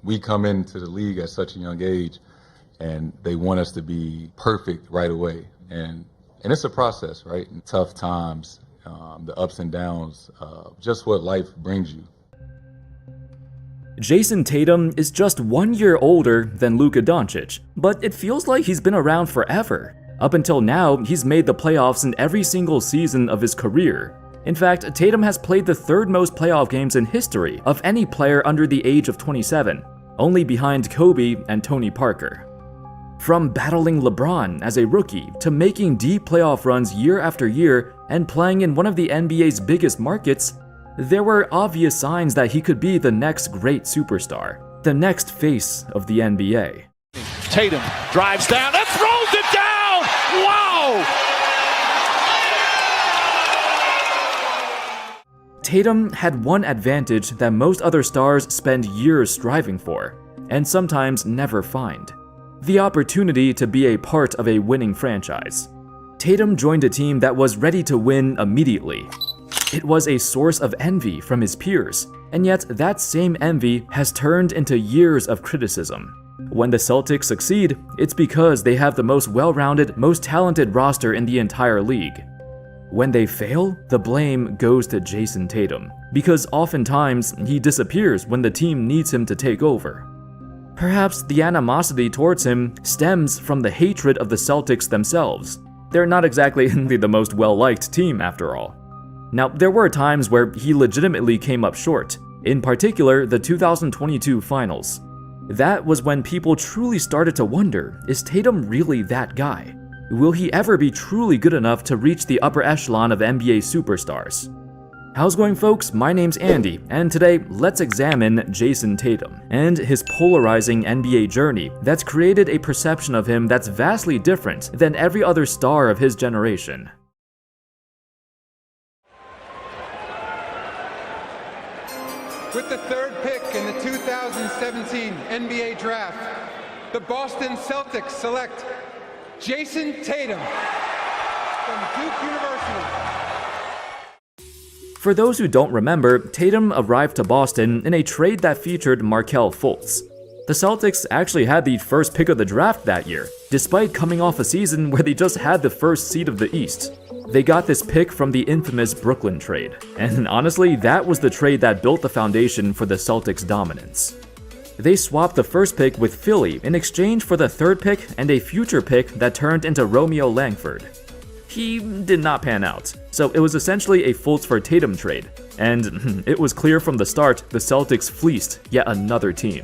We come into the league at such a young age, and they want us to be perfect right away. And it's a process, right? And tough times, the ups and downs, just what life brings you. Jayson Tatum is just 1 year older than Luka Doncic, but it feels like he's been around forever. Up until now, he's made the playoffs in every single season of his career. In fact, Tatum has played the third most playoff games in history of any player under the age of 27, only behind Kobe and Tony Parker. From battling LeBron as a rookie to making deep playoff runs year after year and playing in one of the NBA's biggest markets, there were obvious signs that he could be the next great superstar, the next face of the NBA. Tatum drives down and throws it down! Wow! Tatum had one advantage that most other stars spend years striving for, and sometimes never find: the opportunity to be a part of a winning franchise. Tatum joined a team that was ready to win immediately. It was a source of envy from his peers, and yet that same envy has turned into years of criticism. When the Celtics succeed, it's because they have the most well-rounded, most talented roster in the entire league. When they fail, the blame goes to Jayson Tatum, because oftentimes he disappears when the team needs him to take over. Perhaps the animosity towards him stems from the hatred of the Celtics themselves. They're not exactly the most well-liked team after all. Now, there were times where he legitimately came up short, in particular the 2022 finals. That was when people truly started to wonder, is Tatum really that guy? Will he ever be truly good enough to reach the upper echelon of NBA superstars? How's it going, folks? My name's Andy, and today let's examine Jayson Tatum and his polarizing NBA journey that's created a perception of him that's vastly different than every other star of his generation. With the third pick in the 2017 NBA Draft, the Boston Celtics select Jayson Tatum from Duke University. For those who don't remember, Tatum arrived to Boston in a trade that featured Markelle Fultz. The Celtics actually had the first pick of the draft that year, despite coming off a season where they just had the first seed of the East. They got this pick from the infamous Brooklyn trade, and honestly, that was the trade that built the foundation for the Celtics' dominance. They swapped the first pick with Philly in exchange for the third pick and a future pick that turned into Romeo Langford. He did not pan out, so it was essentially a Fultz for Tatum trade, and it was clear from the start the Celtics fleeced yet another team.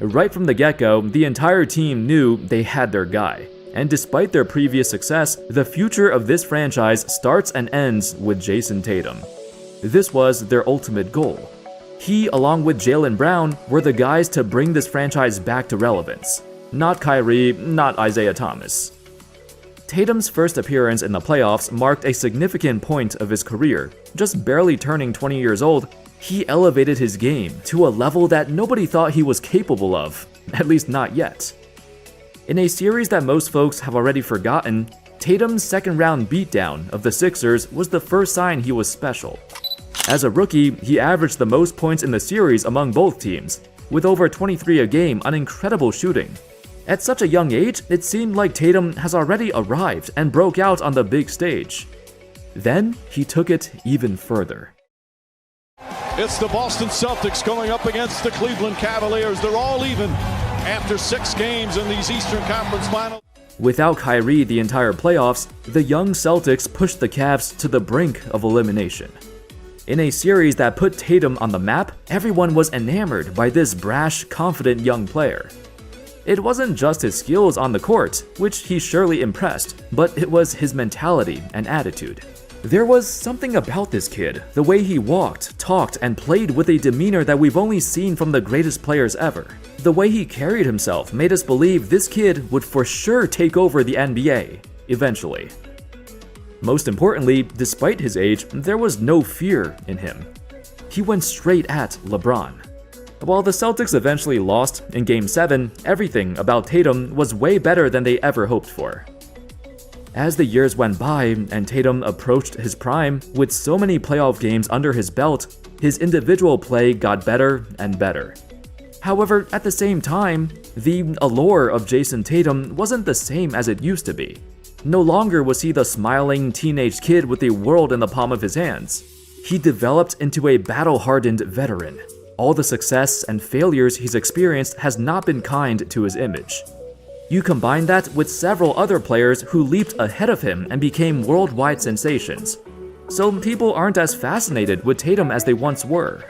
Right from the get-go, the entire team knew they had their guy. And despite their previous success, the future of this franchise starts and ends with Jayson Tatum. This was their ultimate goal. He, along with Jaylen Brown, were the guys to bring this franchise back to relevance. Not Kyrie, not Isaiah Thomas. Tatum's first appearance in the playoffs marked a significant point of his career. Just barely turning 20 years old, he elevated his game to a level that nobody thought he was capable of, at least not yet. In a series that most folks have already forgotten, Tatum's second-round beatdown of the Sixers was the first sign he was special. As a rookie, he averaged the most points in the series among both teams, with over 23 a game on incredible shooting. At such a young age, it seemed like Tatum has already arrived and broke out on the big stage. Then, he took it even further. It's the Boston Celtics going up against the Cleveland Cavaliers. They're all even after 6 games in these Eastern Conference Finals. Without Kyrie the entire playoffs, the young Celtics pushed the Cavs to the brink of elimination. In a series that put Tatum on the map, everyone was enamored by this brash, confident young player. It wasn't just his skills on the court, which he surely impressed, but it was his mentality and attitude. There was something about this kid, the way he walked, talked, and played with a demeanor that we've only seen from the greatest players ever. The way he carried himself made us believe this kid would for sure take over the NBA, eventually. Most importantly, despite his age, there was no fear in him. He went straight at LeBron. While the Celtics eventually lost in Game 7, everything about Tatum was way better than they ever hoped for. As the years went by and Tatum approached his prime, with so many playoff games under his belt, his individual play got better and better. However, at the same time, the allure of Jayson Tatum wasn't the same as it used to be. No longer was he the smiling teenage kid with the world in the palm of his hands. He developed into a battle-hardened veteran. All the success and failures he's experienced has not been kind to his image. You combine that with several other players who leaped ahead of him and became worldwide sensations. So people aren't as fascinated with Tatum as they once were.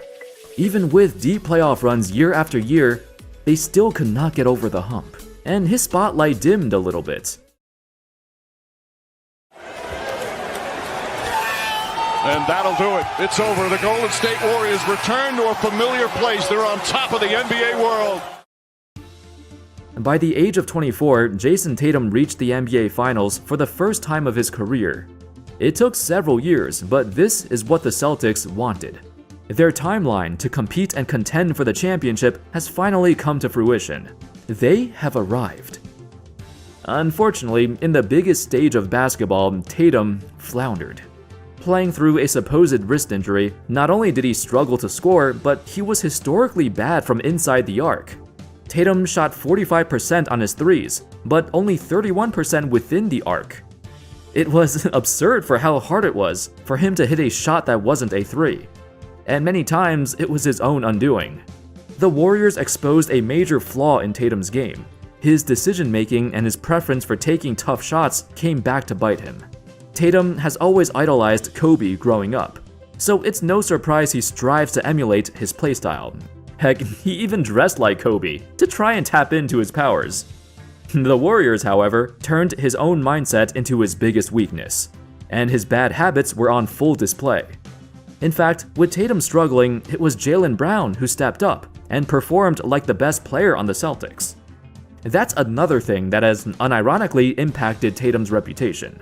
Even with deep playoff runs year after year, they still could not get over the hump, and his spotlight dimmed a little bit. And that'll do it. It's over. The Golden State Warriors return to a familiar place. They're on top of the NBA world. By the age of 24, Jayson Tatum reached the NBA Finals for the first time of his career. It took several years, but this is what the Celtics wanted. Their timeline to compete and contend for the championship has finally come to fruition. They have arrived. Unfortunately, in the biggest stage of basketball, Tatum floundered. Playing through a supposed wrist injury, not only did he struggle to score, but he was historically bad from inside the arc. Tatum shot 45% on his threes, but only 31% within the arc. It was absurd for how hard it was for him to hit a shot that wasn't a three. And many times, it was his own undoing. The Warriors exposed a major flaw in Tatum's game. His decision-making and his preference for taking tough shots came back to bite him. Tatum has always idolized Kobe growing up, so it's no surprise he strives to emulate his playstyle. Heck, he even dressed like Kobe to try and tap into his powers. The Warriors, however, turned his own mindset into his biggest weakness, and his bad habits were on full display. In fact, with Tatum struggling, it was Jaylen Brown who stepped up and performed like the best player on the Celtics. That's another thing that has unironically impacted Tatum's reputation.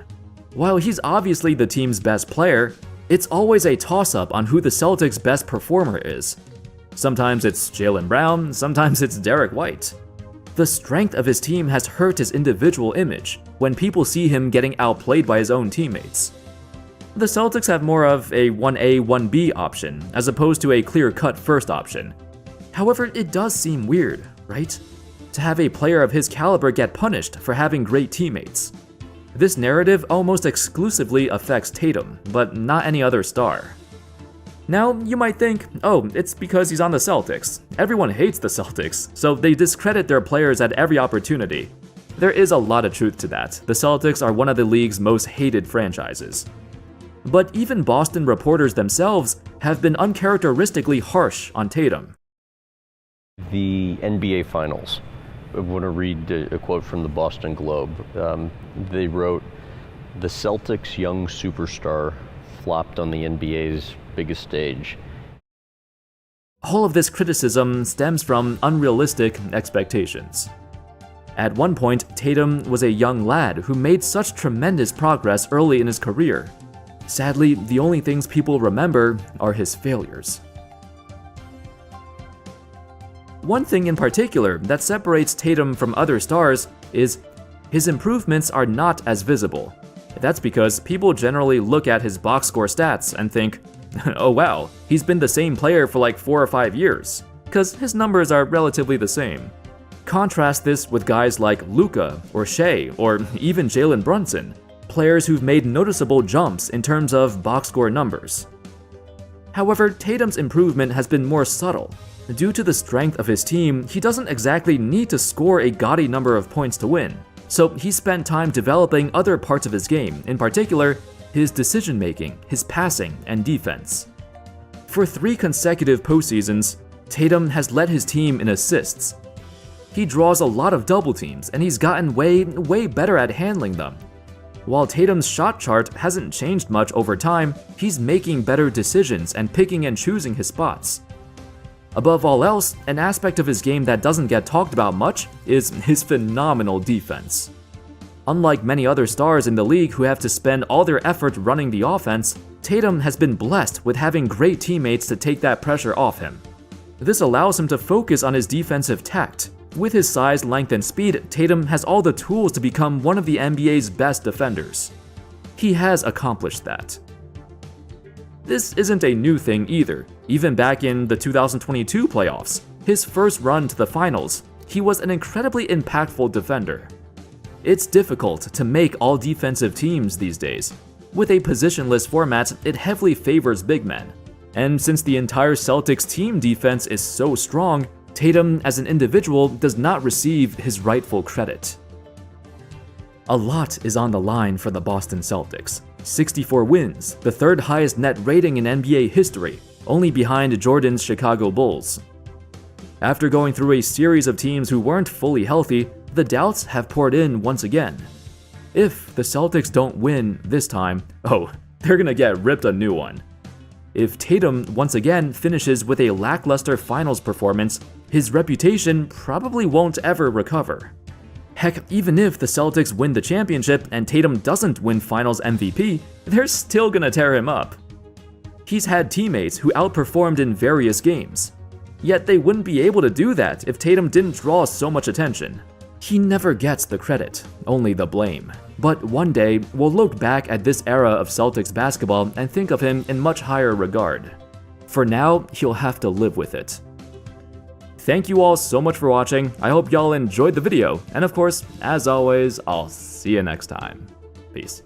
While he's obviously the team's best player, it's always a toss-up on who the Celtics' best performer is. Sometimes it's Jaylen Brown, sometimes it's Derek White. The strength of his team has hurt his individual image when people see him getting outplayed by his own teammates. The Celtics have more of a 1A, 1B option, as opposed to a clear-cut first option. However, it does seem weird, right? To have a player of his caliber get punished for having great teammates. This narrative almost exclusively affects Tatum, but not any other star. Now, you might think, oh, it's because he's on the Celtics. Everyone hates the Celtics, so they discredit their players at every opportunity. There is a lot of truth to that. The Celtics are one of the league's most hated franchises. But even Boston reporters themselves have been uncharacteristically harsh on Tatum. The NBA Finals. I want to read a quote from the Boston Globe. They wrote, "The Celtics' young superstar flopped on the NBA's biggest stage." All of this criticism stems from unrealistic expectations. At one point, Tatum was a young lad who made such tremendous progress early in his career. Sadly, the only things people remember are his failures. One thing in particular that separates Tatum from other stars is his improvements are not as visible. That's because people generally look at his box score stats and think, oh wow, he's been the same player for like 4 or 5 years, because his numbers are relatively the same. Contrast this with guys like Luka or Shea or even Jalen Brunson, players who've made noticeable jumps in terms of box score numbers. However, Tatum's improvement has been more subtle. Due to the strength of his team, he doesn't exactly need to score a gaudy number of points to win, so he spent time developing other parts of his game, in particular, his decision-making, his passing, and defense. For 3 consecutive postseasons, Tatum has led his team in assists. He draws a lot of double teams, and he's gotten way better at handling them. While Tatum's shot chart hasn't changed much over time, he's making better decisions and picking and choosing his spots. Above all else, an aspect of his game that doesn't get talked about much is his phenomenal defense. Unlike many other stars in the league who have to spend all their effort running the offense, Tatum has been blessed with having great teammates to take that pressure off him. This allows him to focus on his defensive tact. With his size, length, and speed, Tatum has all the tools to become one of the NBA's best defenders. He has accomplished that. This isn't a new thing either. Even back in the 2022 playoffs, his first run to the finals, he was an incredibly impactful defender. It's difficult to make all defensive teams these days. With a positionless format, it heavily favors big men. And since the entire Celtics team defense is so strong, Tatum as an individual does not receive his rightful credit. A lot is on the line for the Boston Celtics. 64 wins, the third highest net rating in NBA history, only behind Jordan's Chicago Bulls. After going through a series of teams who weren't fully healthy, the doubts have poured in once again. If the Celtics don't win this time, they're gonna get ripped a new one. If Tatum once again finishes with a lackluster finals performance, his reputation probably won't ever recover. Heck, even if the Celtics win the championship and Tatum doesn't win finals MVP, they're still gonna tear him up. He's had teammates who outperformed in various games. Yet they wouldn't be able to do that if Tatum didn't draw so much attention. He never gets the credit, only the blame. But one day, we'll look back at this era of Celtics basketball and think of him in much higher regard. For now, he'll have to live with it. Thank you all so much for watching. I hope y'all enjoyed the video. And of course, as always, I'll see you next time. Peace.